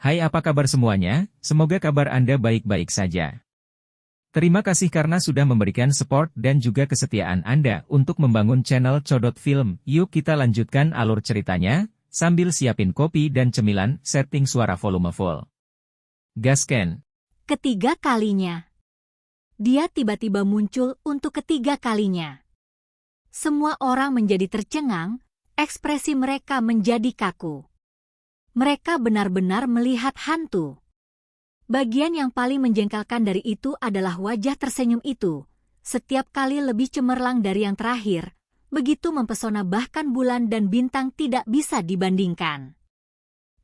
Hai, apa kabar semuanya? Semoga kabar Anda baik-baik saja. Terima kasih karena sudah memberikan support dan juga kesetiaan Anda untuk membangun channel Codot Film. Yuk kita lanjutkan alur ceritanya, sambil siapin kopi dan cemilan, setting suara volume full. Gasken. Ketiga kalinya. Dia tiba-tiba muncul untuk ketiga kalinya. Semua orang menjadi tercengang, ekspresi mereka menjadi kaku. Mereka benar-benar melihat hantu. Bagian yang paling menjengkelkan dari itu adalah wajah tersenyum itu. Setiap kali lebih cemerlang dari yang terakhir, begitu mempesona bahkan bulan dan bintang tidak bisa dibandingkan.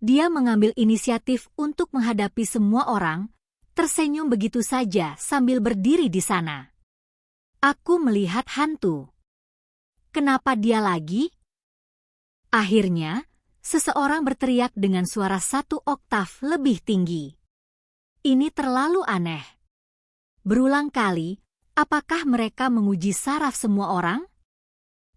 Dia mengambil inisiatif untuk menghadapi semua orang, tersenyum begitu saja sambil berdiri di sana. Aku melihat hantu. Kenapa dia lagi? Akhirnya, seseorang berteriak dengan suara 1 oktav lebih tinggi. Ini terlalu aneh. Berulang kali, apakah mereka menguji saraf semua orang?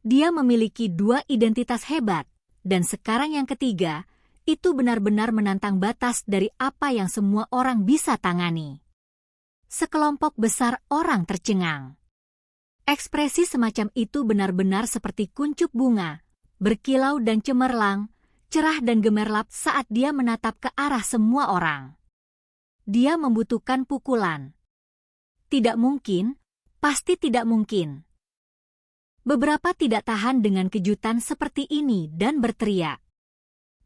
Dia memiliki 2 identitas hebat, dan sekarang yang ketiga, itu benar-benar menantang batas dari apa yang semua orang bisa tangani. Sekelompok besar orang tercengang. Ekspresi semacam itu benar-benar seperti kuncup bunga, berkilau dan cemerlang, cerah dan gemerlap saat dia menatap ke arah semua orang. Dia membutuhkan pukulan. Tidak mungkin, pasti tidak mungkin. Beberapa tidak tahan dengan kejutan seperti ini dan berteriak.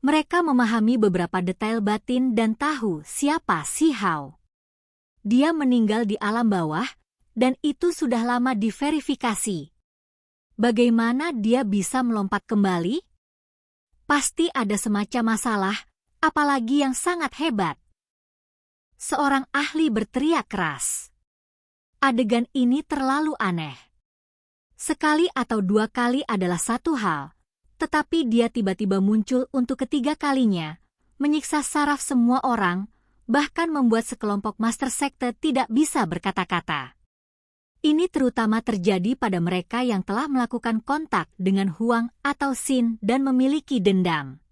Mereka memahami beberapa detail batin dan tahu siapa si Hao. Dia meninggal di alam bawah, dan itu sudah lama diverifikasi. Bagaimana dia bisa melompat kembali? Pasti ada semacam masalah, apalagi yang sangat hebat. Seorang ahli berteriak keras. Adegan ini terlalu aneh. Sekali atau 2 kali adalah satu hal, tetapi dia tiba-tiba muncul untuk ketiga kalinya, menyiksa saraf semua orang, bahkan membuat sekelompok master sekte tidak bisa berkata-kata. Ini terutama terjadi pada mereka yang telah melakukan kontak dengan Huang atau Xin dan memiliki dendam.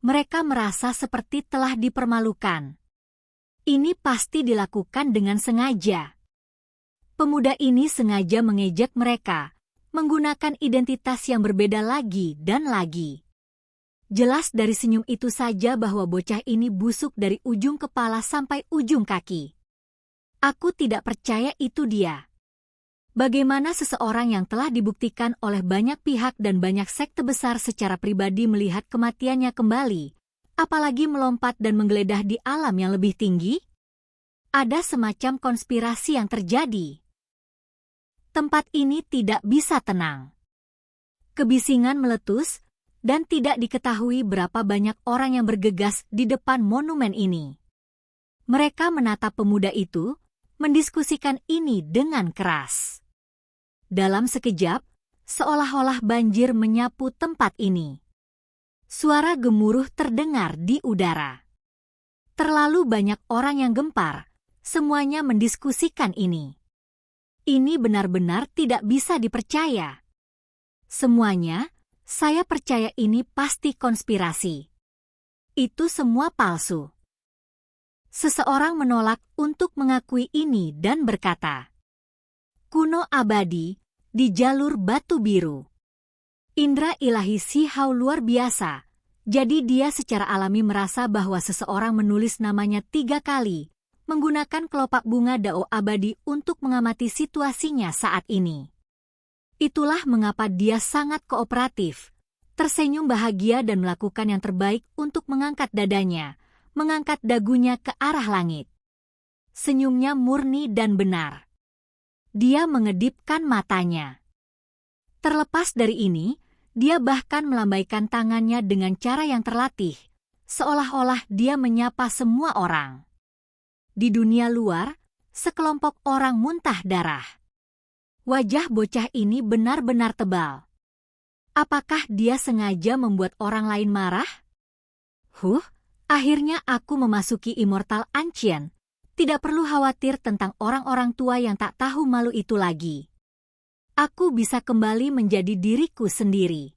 Mereka merasa seperti telah dipermalukan. Ini pasti dilakukan dengan sengaja. Pemuda ini sengaja mengejek mereka, menggunakan identitas yang berbeda lagi dan lagi. Jelas dari senyum itu saja bahwa bocah ini busuk dari ujung kepala sampai ujung kaki. Aku tidak percaya itu dia. Bagaimana seseorang yang telah dibuktikan oleh banyak pihak dan banyak sekte besar secara pribadi melihat kematiannya kembali, apalagi melompat dan menggeledah di alam yang lebih tinggi? Ada semacam konspirasi yang terjadi. Tempat ini tidak bisa tenang. Kebisingan meletus, dan tidak diketahui berapa banyak orang yang bergegas di depan monumen ini. Mereka menatap pemuda itu, mendiskusikan ini dengan keras. Dalam sekejap, seolah-olah banjir menyapu tempat ini. Suara gemuruh terdengar di udara. Terlalu banyak orang yang gempar, semuanya mendiskusikan ini. Ini benar-benar tidak bisa dipercaya. Semuanya, saya percaya ini pasti konspirasi. Itu semua palsu. Seseorang menolak untuk mengakui ini dan berkata, kuno abadi, di jalur batu biru. Indra ilahi si Hao luar biasa, jadi dia secara alami merasa bahwa seseorang menulis namanya 3 kali, menggunakan kelopak bunga dao abadi untuk mengamati situasinya saat ini. Itulah mengapa dia sangat kooperatif, tersenyum bahagia dan melakukan yang terbaik untuk mengangkat dadanya, mengangkat dagunya ke arah langit. Senyumnya murni dan benar. Dia mengedipkan matanya. Terlepas dari ini, dia bahkan melambaikan tangannya dengan cara yang terlatih, seolah-olah dia menyapa semua orang. Di dunia luar, sekelompok orang muntah darah. Wajah bocah ini benar-benar tebal. Apakah dia sengaja membuat orang lain marah? Akhirnya aku memasuki Immortal Ancient. Tidak perlu khawatir tentang orang-orang tua yang tak tahu malu itu lagi. Aku bisa kembali menjadi diriku sendiri.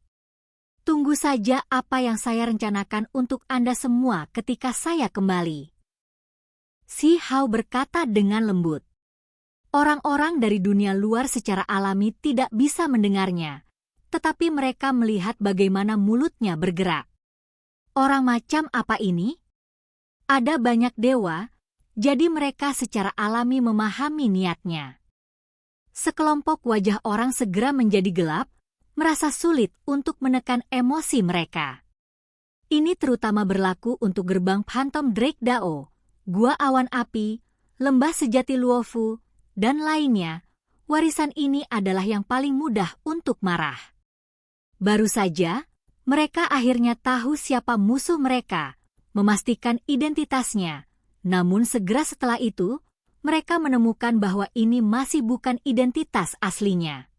Tunggu saja apa yang saya rencanakan untuk Anda semua ketika saya kembali. Si Hao berkata dengan lembut. Orang-orang dari dunia luar secara alami tidak bisa mendengarnya, tetapi mereka melihat bagaimana mulutnya bergerak. Orang macam apa ini? Ada banyak dewa, jadi mereka secara alami memahami niatnya. Sekelompok wajah orang segera menjadi gelap, merasa sulit untuk menekan emosi mereka. Ini terutama berlaku untuk gerbang Phantom Drake Dao, Gua Awan Api, Lembah Sejati Luofu, dan lainnya. Warisan ini adalah yang paling mudah untuk marah. Baru saja, mereka akhirnya tahu siapa musuh mereka, memastikan identitasnya. Namun segera setelah itu, mereka menemukan bahwa ini masih bukan identitas aslinya.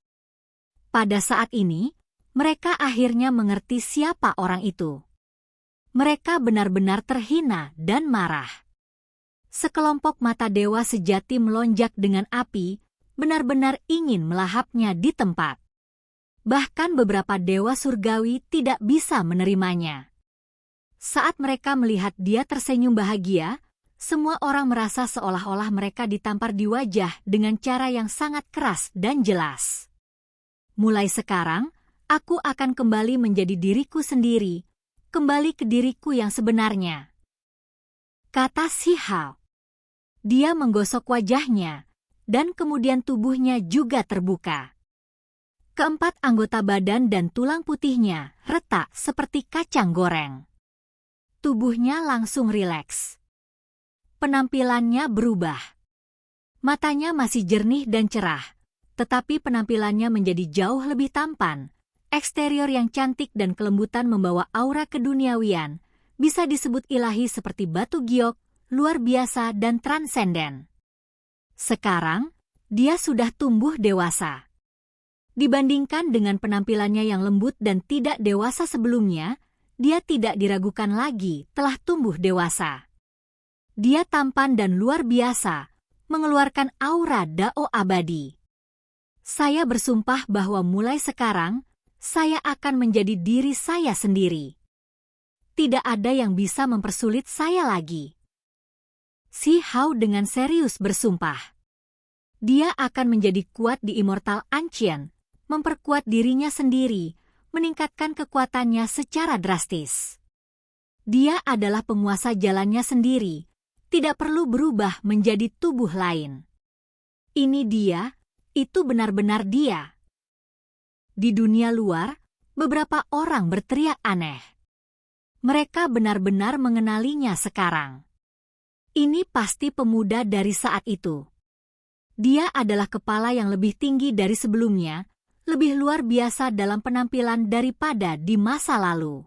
Pada saat ini, mereka akhirnya mengerti siapa orang itu. Mereka benar-benar terhina dan marah. Sekelompok mata dewa sejati melonjak dengan api, benar-benar ingin melahapnya di tempat. Bahkan beberapa dewa surgawi tidak bisa menerimanya. Saat mereka melihat dia tersenyum bahagia, semua orang merasa seolah-olah mereka ditampar di wajah dengan cara yang sangat keras dan jelas. Mulai sekarang, aku akan kembali menjadi diriku sendiri, kembali ke diriku yang sebenarnya, kata si Hao. Dia menggosok wajahnya, dan kemudian tubuhnya juga terbuka. Keempat anggota badan dan tulang putihnya retak seperti kacang goreng. Tubuhnya langsung rileks. Penampilannya berubah. Matanya masih jernih dan cerah, tetapi penampilannya menjadi jauh lebih tampan. Eksterior yang cantik dan kelembutan membawa aura keduniawian, bisa disebut ilahi seperti batu giok, luar biasa dan transenden. Sekarang, dia sudah tumbuh dewasa. Dibandingkan dengan penampilannya yang lembut dan tidak dewasa sebelumnya, dia tidak diragukan lagi telah tumbuh dewasa. Dia tampan dan luar biasa, mengeluarkan aura Dao abadi. Saya bersumpah bahwa mulai sekarang, saya akan menjadi diri saya sendiri. Tidak ada yang bisa mempersulit saya lagi. Si Hao dengan serius bersumpah. Dia akan menjadi kuat di Immortal Ancient, memperkuat dirinya sendiri, meningkatkan kekuatannya secara drastis. Dia adalah penguasa jalannya sendiri, tidak perlu berubah menjadi tubuh lain. Ini dia. Itu benar-benar dia. Di dunia luar, beberapa orang berteriak aneh. Mereka benar-benar mengenalinya sekarang. Ini pasti pemuda dari saat itu. Dia adalah kepala yang lebih tinggi dari sebelumnya, lebih luar biasa dalam penampilan daripada di masa lalu.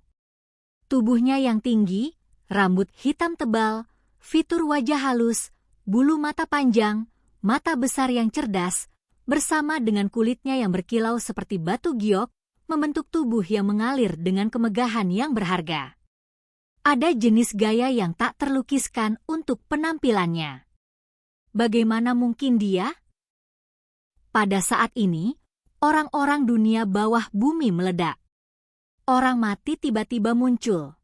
Tubuhnya yang tinggi, rambut hitam tebal, fitur wajah halus, bulu mata panjang, mata besar yang cerdas, bersama dengan kulitnya yang berkilau seperti batu giok, membentuk tubuh yang mengalir dengan kemegahan yang berharga. Ada jenis gaya yang tak terlukiskan untuk penampilannya. Bagaimana mungkin dia? Pada saat ini, orang-orang dunia bawah bumi meledak. Orang mati tiba-tiba muncul.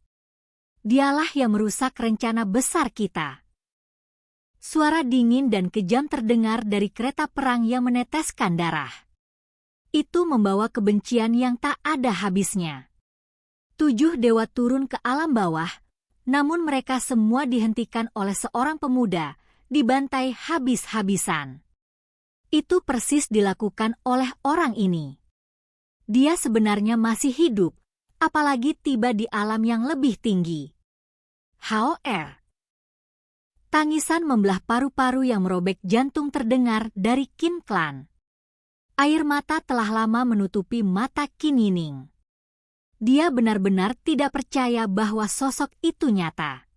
Dialah yang merusak rencana besar kita. Suara dingin dan kejam terdengar dari kereta perang yang meneteskan darah. Itu membawa kebencian yang tak ada habisnya. 7 dewa turun ke alam bawah, namun mereka semua dihentikan oleh seorang pemuda, dibantai habis-habisan. Itu persis dilakukan oleh orang ini. Dia sebenarnya masih hidup, apalagi tiba di alam yang lebih tinggi. Hao Er. Tangisan membelah paru-paru yang merobek jantung terdengar dari Qin Clan. Air mata telah lama menutupi mata Qin Yining. Dia benar-benar tidak percaya bahwa sosok itu nyata.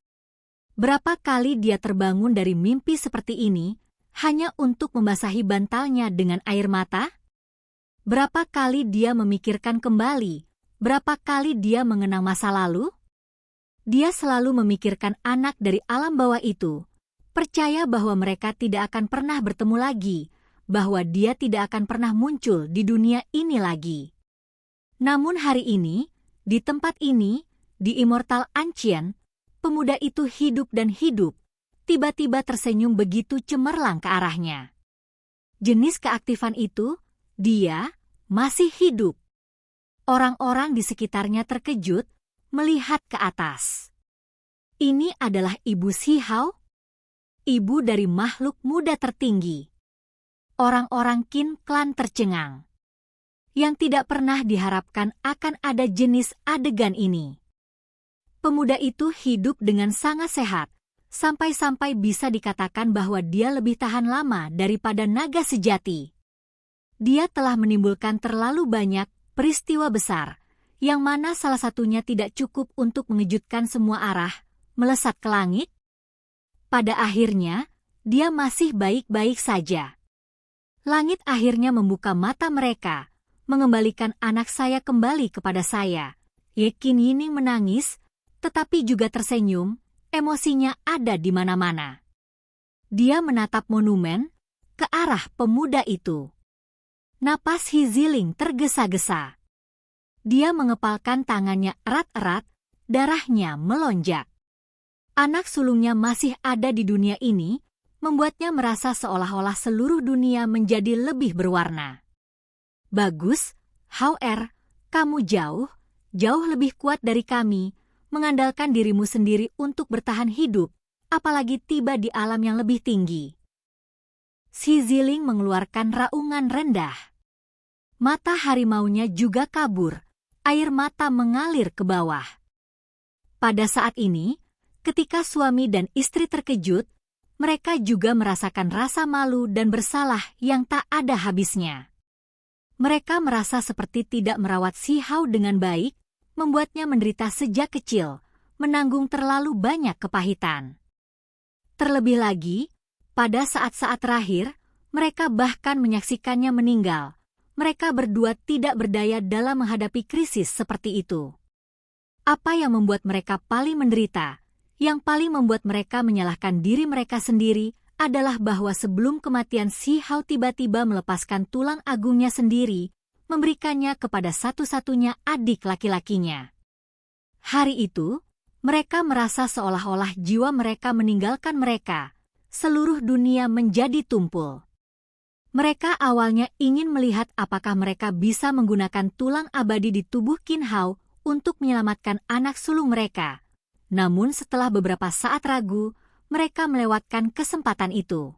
Berapa kali dia terbangun dari mimpi seperti ini, hanya untuk membasahi bantalnya dengan air mata? Berapa kali dia memikirkan kembali? Berapa kali dia mengenang masa lalu? Dia selalu memikirkan anak dari alam bawah itu, percaya bahwa mereka tidak akan pernah bertemu lagi, bahwa dia tidak akan pernah muncul di dunia ini lagi. Namun hari ini, Di tempat ini, di Immortal Ancient, pemuda itu hidup dan hidup, tiba-tiba tersenyum begitu cemerlang ke arahnya. Jenis keaktifan itu, dia masih hidup. Orang-orang di sekitarnya terkejut, melihat ke atas. Ini adalah Ibu Shihao, ibu dari makhluk muda tertinggi. Orang-orang Qin Clan tercengang. Yang tidak pernah diharapkan akan ada jenis adegan ini. Pemuda itu hidup dengan sangat sehat, sampai-sampai bisa dikatakan bahwa dia lebih tahan lama daripada naga sejati. Dia telah menimbulkan terlalu banyak peristiwa besar, yang mana salah satunya tidak cukup untuk mengejutkan semua arah, melesat ke langit. Pada akhirnya, dia masih baik-baik saja. Langit akhirnya membuka mata mereka, mengembalikan anak saya kembali kepada saya. Ye Qin Yining menangis, tetapi juga tersenyum, emosinya ada di mana-mana. Dia menatap monumen, ke arah pemuda itu. Napas He Ziling tergesa-gesa. Dia mengepalkan tangannya erat-erat, darahnya melonjak. Anak sulungnya masih ada di dunia ini, membuatnya merasa seolah-olah seluruh dunia menjadi lebih berwarna. Bagus, Hao-er, kamu jauh lebih kuat dari kami, mengandalkan dirimu sendiri untuk bertahan hidup, apalagi tiba di alam yang lebih tinggi. Si Ziling mengeluarkan raungan rendah. Mata harimaunya juga kabur, air mata mengalir ke bawah. Pada saat ini, ketika suami dan istri terkejut, mereka juga merasakan rasa malu dan bersalah yang tak ada habisnya. Mereka merasa seperti tidak merawat Shihao dengan baik, membuatnya menderita sejak kecil, menanggung terlalu banyak kepahitan. Terlebih lagi, pada saat-saat terakhir, mereka bahkan menyaksikannya meninggal. Mereka berdua tidak berdaya dalam menghadapi krisis seperti itu. Apa yang membuat mereka paling menderita, yang paling membuat mereka menyalahkan diri mereka sendiri, adalah bahwa sebelum kematian Shihao tiba-tiba melepaskan tulang agungnya sendiri, memberikannya kepada satu-satunya adik laki-lakinya. Hari itu, mereka merasa seolah-olah jiwa mereka meninggalkan mereka, seluruh dunia menjadi tumpul. Mereka awalnya ingin melihat apakah mereka bisa menggunakan tulang abadi di tubuh Qin Hao untuk menyelamatkan anak sulung mereka. Namun setelah beberapa saat ragu, mereka melewatkan kesempatan itu.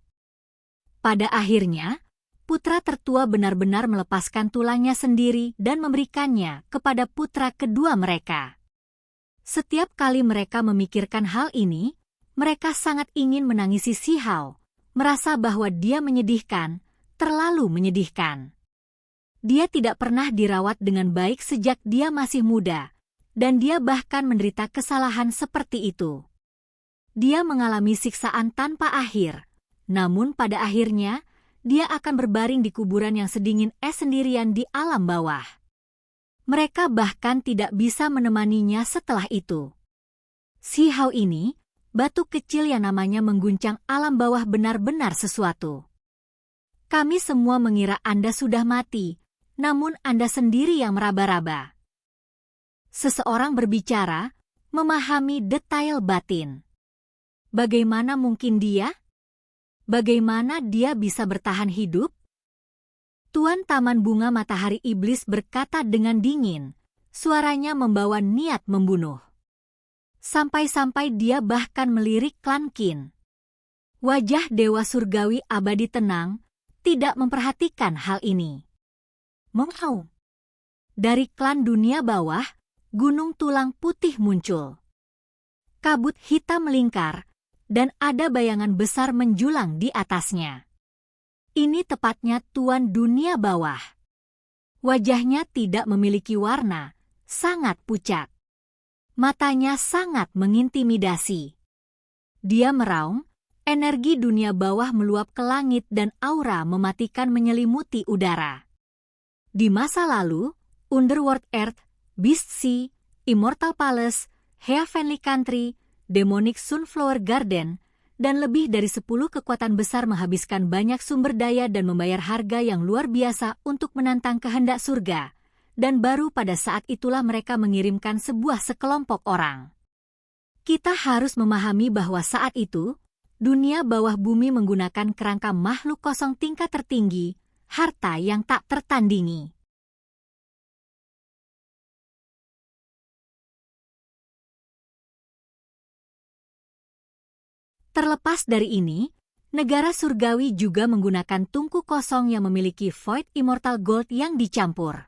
Pada akhirnya, putra tertua benar-benar melepaskan tulangnya sendiri dan memberikannya kepada putra kedua mereka. Setiap kali mereka memikirkan hal ini, mereka sangat ingin menangisi Shihao, merasa bahwa dia menyedihkan, terlalu menyedihkan. Dia tidak pernah dirawat dengan baik sejak dia masih muda, dan dia bahkan menderita kesalahan seperti itu. Dia mengalami siksaan tanpa akhir, namun pada akhirnya, dia akan berbaring di kuburan yang sedingin es sendirian di alam bawah. Mereka bahkan tidak bisa menemaninya setelah itu. Shihao ini, batu kecil yang namanya mengguncang alam bawah benar-benar sesuatu. Kami semua mengira Anda sudah mati, namun Anda sendiri yang meraba-raba. Seseorang berbicara, memahami detail batin. Bagaimana mungkin dia? Bagaimana dia bisa bertahan hidup? Tuan Taman Bunga Matahari Iblis berkata dengan dingin, suaranya membawa niat membunuh. Sampai-sampai dia bahkan melirik klan Qin. Wajah Dewa Surgawi abadi tenang, tidak memperhatikan hal ini. Mengau. Dari klan dunia bawah, gunung tulang putih muncul. Kabut hitam melingkar, dan ada bayangan besar menjulang di atasnya. Ini tepatnya Tuan Dunia Bawah. Wajahnya tidak memiliki warna, sangat pucat. Matanya sangat mengintimidasi. Dia meraung, energi dunia bawah meluap ke langit dan aura mematikan menyelimuti udara. Di masa lalu, Underworld Earth, Beast Sea, Immortal Palace, Heavenly Country, Demonic Sunflower Garden, dan lebih dari 10 kekuatan besar menghabiskan banyak sumber daya dan membayar harga yang luar biasa untuk menantang kehendak surga, dan baru pada saat itulah mereka mengirimkan sebuah sekelompok orang. Kita harus memahami bahwa saat itu, dunia bawah bumi menggunakan kerangka makhluk kosong tingkat tertinggi, harta yang tak tertandingi. Terlepas dari ini, negara surgawi juga menggunakan tungku kosong yang memiliki void immortal gold yang dicampur.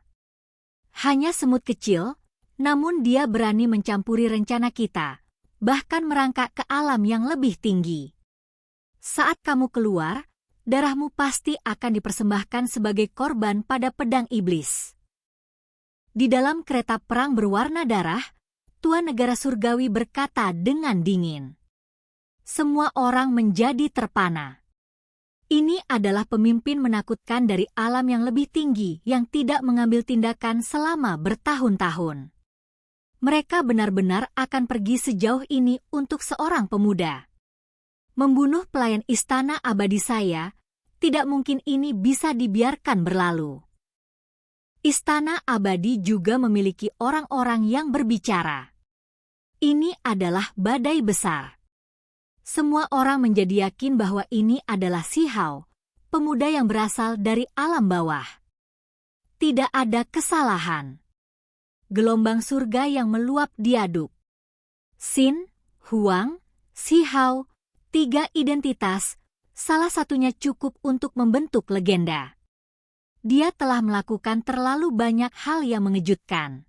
Hanya semut kecil, namun dia berani mencampuri rencana kita, bahkan merangkak ke alam yang lebih tinggi. Saat kamu keluar, darahmu pasti akan dipersembahkan sebagai korban pada pedang iblis. Di dalam kereta perang berwarna darah, Tuan Negara Surgawi berkata dengan dingin. Semua orang menjadi terpana. Ini adalah pemimpin menakutkan dari alam yang lebih tinggi yang tidak mengambil tindakan selama bertahun-tahun. Mereka benar-benar akan pergi sejauh ini untuk seorang pemuda. Membunuh pelayan istana abadi saya, tidak mungkin ini bisa dibiarkan berlalu. Istana abadi juga memiliki orang-orang yang berbicara. Ini adalah badai besar. Semua orang menjadi yakin bahwa ini adalah Si Hao, pemuda yang berasal dari alam bawah. Tidak ada kesalahan. Gelombang surga yang meluap diaduk. Xin, Huang, Si Hao, 3 identitas, salah satunya cukup untuk membentuk legenda. Dia telah melakukan terlalu banyak hal yang mengejutkan.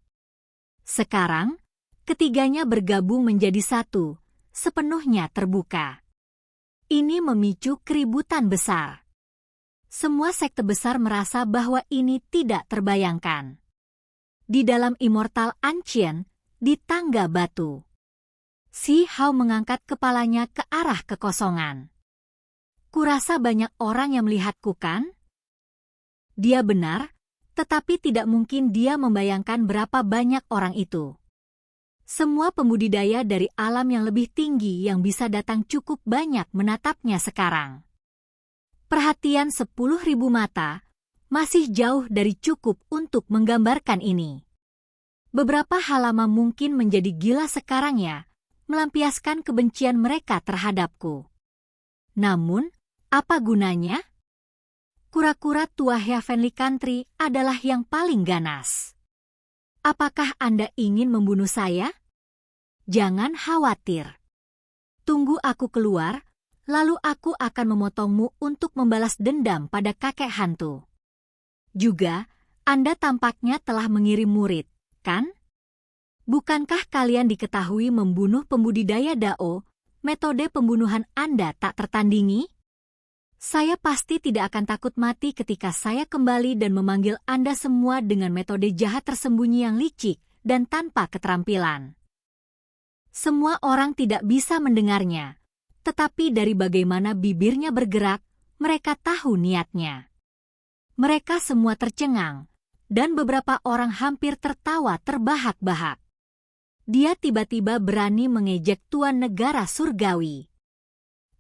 Sekarang, ketiganya bergabung menjadi satu, sepenuhnya terbuka. Ini memicu keributan besar. Semua sekte besar merasa bahwa ini tidak terbayangkan. Di dalam Immortal Ancient, di tangga batu, Si Hao mengangkat kepalanya ke arah kekosongan. Kurasa banyak orang yang melihatku kan? Dia benar, tetapi tidak mungkin dia membayangkan berapa banyak orang itu. Semua pembudidaya dari alam yang lebih tinggi yang bisa datang cukup banyak menatapnya sekarang. Perhatian 10.000 mata masih jauh dari cukup untuk menggambarkan ini. Beberapa halaman mungkin menjadi gila sekarang ya, melampiaskan kebencian mereka terhadapku. Namun, apa gunanya? Kura-kura tua Heavenly Country adalah yang paling ganas. Apakah Anda ingin membunuh saya? Jangan khawatir. Tunggu aku keluar, lalu aku akan memotongmu untuk membalas dendam pada kakek hantu. Juga, Anda tampaknya telah mengirim murid, kan? Bukankah kalian diketahui membunuh pembudidaya Dao, metode pembunuhan Anda tak tertandingi? Saya pasti tidak akan takut mati ketika saya kembali dan memanggil Anda semua dengan metode jahat tersembunyi yang licik dan tanpa keterampilan. Semua orang tidak bisa mendengarnya, tetapi dari bagaimana bibirnya bergerak, mereka tahu niatnya. Mereka semua tercengang, dan beberapa orang hampir tertawa terbahak-bahak. Dia tiba-tiba berani mengejek Tuan Negara Surgawi.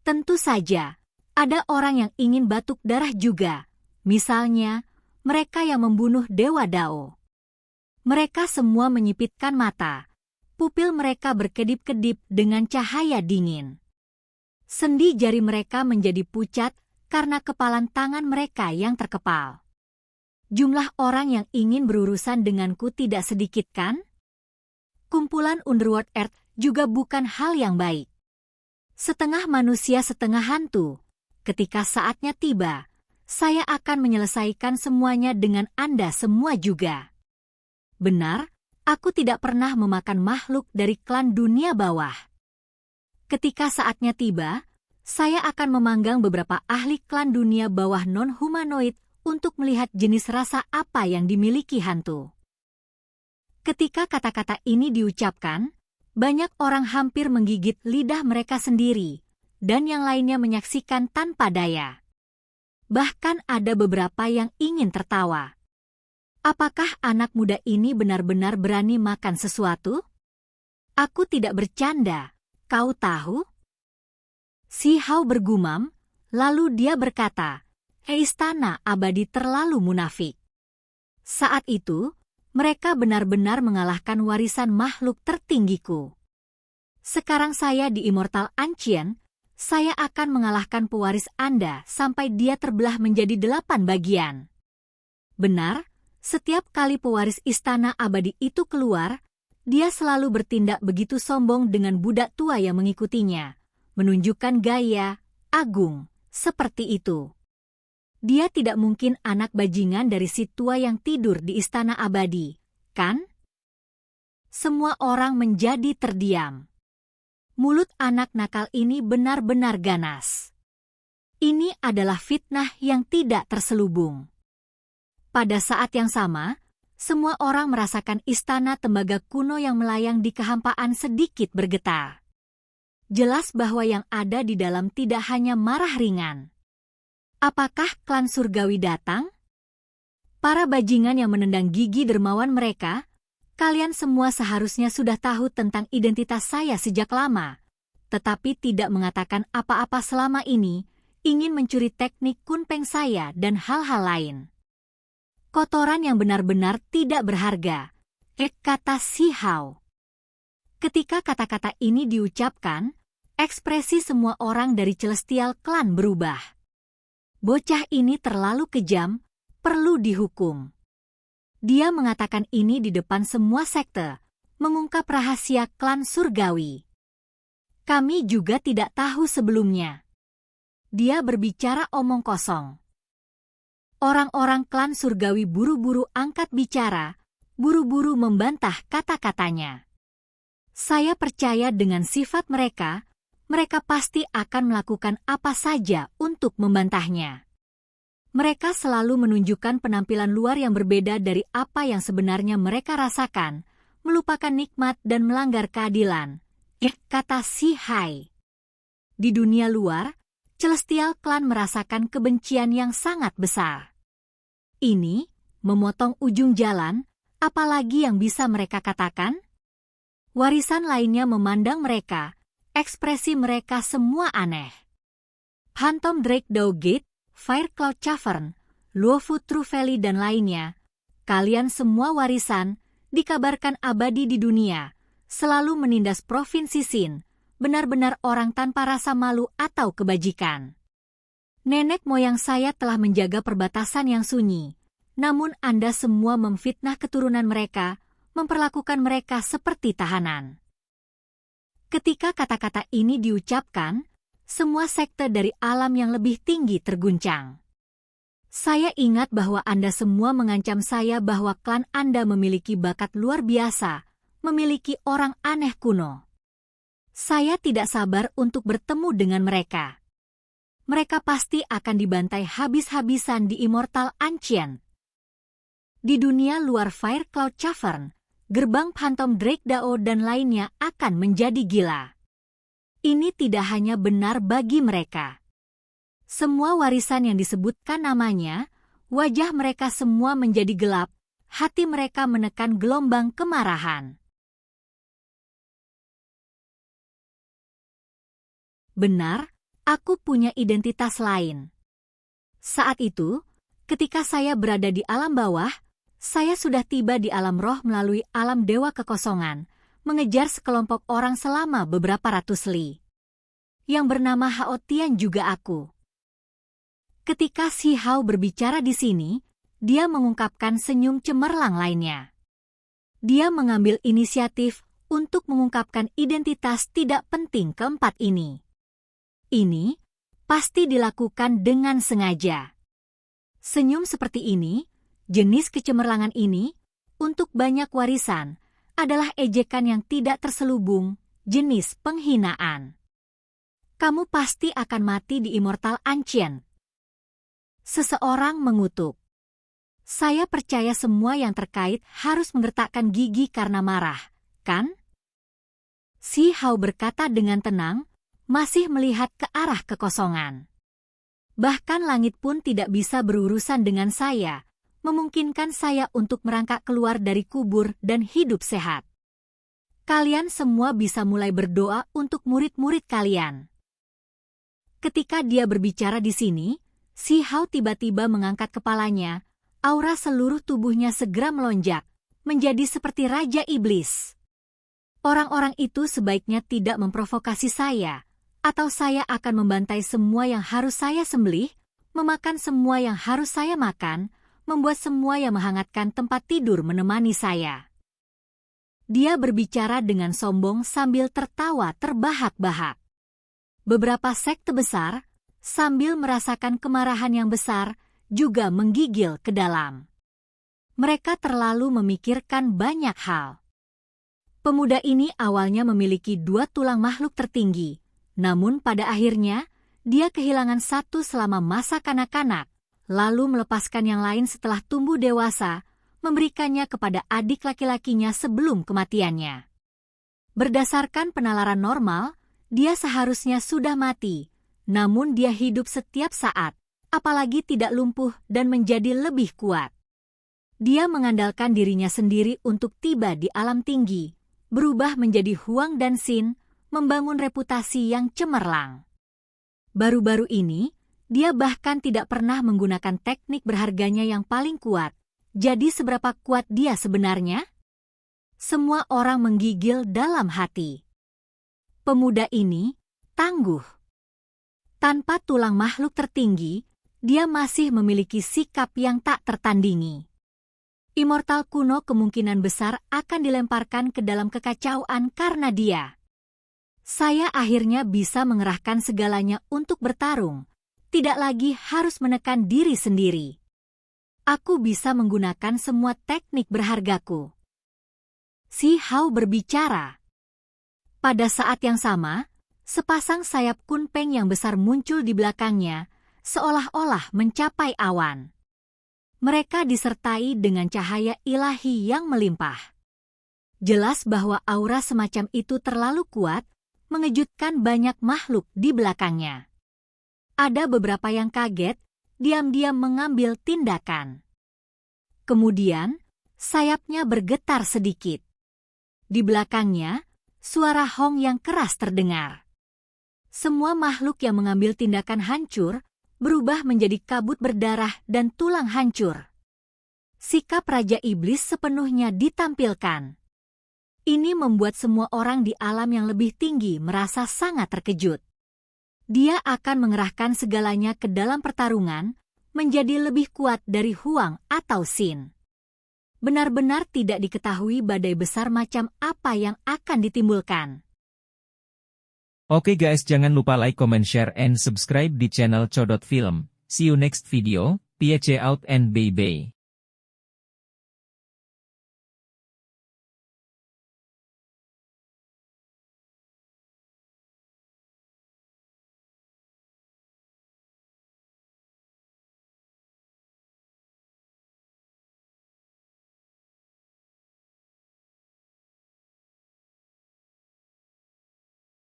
Tentu saja, ada orang yang ingin batuk darah juga, misalnya mereka yang membunuh Dewa Dao. Mereka semua menyipitkan mata. Pupil mereka berkedip-kedip dengan cahaya dingin. Sendi jari mereka menjadi pucat karena kepalan tangan mereka yang terkepal. Jumlah orang yang ingin berurusan denganku tidak sedikit kan? Kumpulan Underworld Earth juga bukan hal yang baik. Setengah manusia setengah hantu. Ketika saatnya tiba, saya akan menyelesaikan semuanya dengan Anda semua juga. Benar, aku tidak pernah memakan makhluk dari klan dunia bawah. Ketika saatnya tiba, saya akan memanggang beberapa ahli klan dunia bawah non-humanoid untuk melihat jenis rasa apa yang dimiliki hantu. Ketika kata-kata ini diucapkan, banyak orang hampir menggigit lidah mereka sendiri, dan yang lainnya menyaksikan tanpa daya. Bahkan ada beberapa yang ingin tertawa. Apakah anak muda ini benar-benar berani makan sesuatu? Aku tidak bercanda, kau tahu? Si Hao bergumam, lalu dia berkata, Istana abadi terlalu munafik. Saat itu, Mereka benar-benar mengalahkan warisan makhluk tertinggiku. Sekarang saya di Immortal Ancient, saya akan mengalahkan pewaris Anda sampai dia terbelah menjadi 8 bagian. Benar, setiap kali pewaris Istana Abadi itu keluar, dia selalu bertindak begitu sombong dengan budak tua yang mengikutinya, menunjukkan gaya agung seperti itu. Dia tidak mungkin anak bajingan dari si tua yang tidur di Istana Abadi, kan? Semua orang menjadi terdiam. Mulut anak nakal ini benar-benar ganas. Ini adalah fitnah yang tidak terselubung. Pada saat yang sama, semua orang merasakan istana tembaga kuno yang melayang di kehampaan sedikit bergetar. Jelas bahwa yang ada di dalam tidak hanya marah ringan. Apakah klan surgawi datang? Para bajingan yang menendang gigi dermawan mereka, kalian semua seharusnya sudah tahu tentang identitas saya sejak lama, tetapi tidak mengatakan apa-apa selama ini, ingin mencuri teknik kunpeng saya dan hal-hal lain. Kotoran yang benar-benar tidak berharga, kata Si Hao. Ketika kata-kata ini diucapkan, ekspresi semua orang dari Celestial Clan berubah. Bocah ini terlalu kejam, perlu dihukum. Dia mengatakan ini di depan semua sekte, mengungkap rahasia klan surgawi. Kami juga tidak tahu sebelumnya. Dia berbicara omong kosong. Orang-orang klan surgawi buru-buru angkat bicara, buru-buru membantah kata-katanya. Saya percaya dengan sifat mereka, mereka pasti akan melakukan apa saja untuk membantahnya. Mereka selalu menunjukkan penampilan luar yang berbeda dari apa yang sebenarnya mereka rasakan, melupakan nikmat dan melanggar keadilan, kata Si Hai. Di dunia luar, Celestial Clan merasakan kebencian yang sangat besar. Ini, memotong ujung jalan, apalagi yang bisa mereka katakan? Warisan lainnya memandang mereka, ekspresi mereka semua aneh. Phantom Drake Dao Gate, Fire Cloud Cavern, Luofu True Valley dan lainnya, kalian semua warisan, dikabarkan abadi di dunia, selalu menindas Provinsi Xin, benar-benar orang tanpa rasa malu atau kebajikan. Nenek moyang saya telah menjaga perbatasan yang sunyi, namun Anda semua memfitnah keturunan mereka, memperlakukan mereka seperti tahanan. Ketika kata-kata ini diucapkan, semua sekte dari alam yang lebih tinggi terguncang. Saya ingat bahwa Anda semua mengancam saya bahwa klan Anda memiliki bakat luar biasa, memiliki orang aneh kuno. Saya tidak sabar untuk bertemu dengan mereka. Mereka pasti akan dibantai habis-habisan di Immortal Ancient. Di dunia luar Fire Cloud Cavern, gerbang Phantom Drake Dao dan lainnya akan menjadi gila. Ini tidak hanya benar bagi mereka. Semua warisan yang disebutkan namanya, wajah mereka semua menjadi gelap, hati mereka menekan gelombang kemarahan. Benar, aku punya identitas lain. Saat itu, ketika saya berada di alam bawah, saya sudah tiba di alam roh melalui alam dewa kekosongan, mengejar sekelompok orang selama beberapa ratus li. Yang bernama Hao Tian juga aku. Ketika Si Hao berbicara di sini, dia mengungkapkan senyum cemerlang lainnya. Dia mengambil inisiatif untuk mengungkapkan identitas tidak penting keempat ini. Ini pasti dilakukan dengan sengaja. Senyum seperti ini, jenis kecemerlangan ini, untuk banyak warisan, adalah ejekan yang tidak terselubung, jenis penghinaan. Kamu pasti akan mati di Immortal Ancient. Seseorang mengutuk. Saya percaya semua yang terkait harus menggertakkan gigi karena marah, kan? Si Hao berkata dengan tenang, masih melihat ke arah kekosongan. Bahkan langit pun tidak bisa berurusan dengan saya, memungkinkan saya untuk merangkak keluar dari kubur dan hidup sehat. Kalian semua bisa mulai berdoa untuk murid-murid kalian. Ketika dia berbicara di sini, Si Hao tiba-tiba mengangkat kepalanya, aura seluruh tubuhnya segera melonjak, menjadi seperti Raja Iblis. Orang-orang itu sebaiknya tidak memprovokasi saya, atau saya akan membantai semua yang harus saya sembelih, memakan semua yang harus saya makan, membuat semua yang menghangatkan tempat tidur menemani saya. Dia berbicara dengan sombong sambil tertawa terbahak-bahak. Beberapa sekte besar, sambil merasakan kemarahan yang besar, juga menggigil ke dalam. Mereka terlalu memikirkan banyak hal. Pemuda ini awalnya memiliki 2 tulang makhluk tertinggi, namun pada akhirnya, dia kehilangan satu selama masa kanak-kanak, lalu melepaskan yang lain setelah tumbuh dewasa, memberikannya kepada adik laki-lakinya sebelum kematiannya. Berdasarkan penalaran normal, dia seharusnya sudah mati, namun dia hidup setiap saat, apalagi tidak lumpuh dan menjadi lebih kuat. Dia mengandalkan dirinya sendiri untuk tiba di alam tinggi, berubah menjadi Huang dan Xin, membangun reputasi yang cemerlang. Baru-baru ini, dia bahkan tidak pernah menggunakan teknik berharganya yang paling kuat. Jadi seberapa kuat dia sebenarnya? Semua orang menggigil dalam hati. Pemuda ini tangguh. Tanpa tulang makhluk tertinggi, dia masih memiliki sikap yang tak tertandingi. Immortal kuno kemungkinan besar akan dilemparkan ke dalam kekacauan karena dia. Saya akhirnya bisa mengerahkan segalanya untuk bertarung, tidak lagi harus menekan diri sendiri. Aku bisa menggunakan semua teknik berhargaku. Si Hao berbicara. Pada saat yang sama, sepasang sayap kunpeng yang besar muncul di belakangnya, seolah-olah mencapai awan. Mereka disertai dengan cahaya ilahi yang melimpah. Jelas bahwa aura semacam itu terlalu kuat, mengejutkan banyak makhluk di belakangnya. Ada beberapa yang kaget, diam-diam mengambil tindakan. Kemudian, sayapnya bergetar sedikit. Di belakangnya, suara hong yang keras terdengar. Semua makhluk yang mengambil tindakan hancur, berubah menjadi kabut berdarah dan tulang hancur. Sikap Raja Iblis sepenuhnya ditampilkan. Ini membuat semua orang di alam yang lebih tinggi merasa sangat terkejut. Dia akan mengerahkan segalanya ke dalam pertarungan, menjadi lebih kuat dari Huang atau Xin. Benar-benar tidak diketahui badai besar macam apa yang akan ditimbulkan. Oke guys, jangan lupa like, comment, share, and subscribe di channel Codot Film. See you next video, peace out and bye-bye.